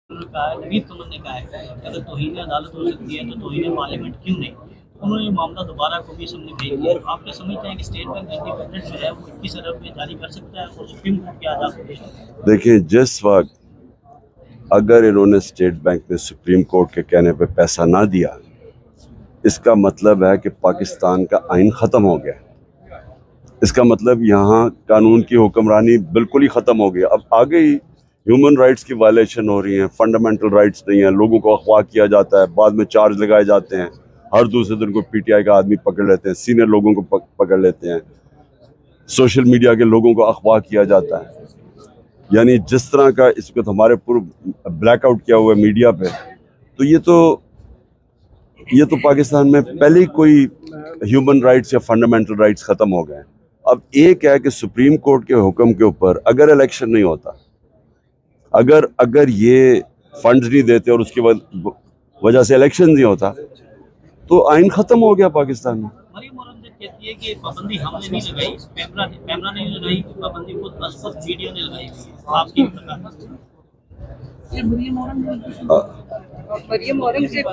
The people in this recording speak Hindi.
नवीद कमल ने कहा है कि अगर तौहीन अदालत हो सकती है तो तौहीन पार्लियामेंट क्यों नहीं। उन्होंने ये मामला दोबारा कभी सामने भेज दिया। आप क्या समझते हैं कि स्टेट बैंक जल्दी बजट जो है वो 21 अरब में जारी कर सकता है और सुप्रीम कोर्ट की आज़ाद? देखिए, जिस वक्त अगर इन्होंने स्टेट बैंक में सुप्रीम कोर्ट के कहने पे पैसा ना दिया, इसका मतलब है कि पाकिस्तान का आइन ख़त्म हो गया। इसका मतलब यहाँ कानून की हुक्मरानी बिल्कुल ही ख़त्म हो गया। अब आगे ही ह्यूमन राइट्स की वायलेशन हो रही है, फंडामेंटल राइट्स नहीं है, लोगों को अगवा किया जाता है, बाद में चार्ज लगाए जाते हैं, हर दूसरे दिन को पीटीआई का आदमी पकड़ लेते हैं, सीनियर लोगों को पकड़ लेते हैं, सोशल मीडिया के लोगों को अगवा किया जाता है। यानी जिस तरह का इस वक्त हमारे पूर्व ब्लैकआउट किया हुआ है मीडिया पे, तो ये तो पाकिस्तान में पहले ही कोई ह्यूमन राइट्स या फंडामेंटल राइट्स ख़त्म हो गए हैं। अब एक है कि सुप्रीम कोर्ट के हुक्म के ऊपर अगर इलेक्शन नहीं होता, अगर ये फंड्स नहीं देते और उसकी वजह से इलेक्शन नहीं होता, तो आइन ख़त्म हो गया पाकिस्तान में। मरियम औरंगजेब कहती है कि पाबंदी हमने नहीं लगाई, पैमरा ने लगाई, पाबंदी खुद बस मीडिया ने लगाई। आपकी मरियम औरंगजेब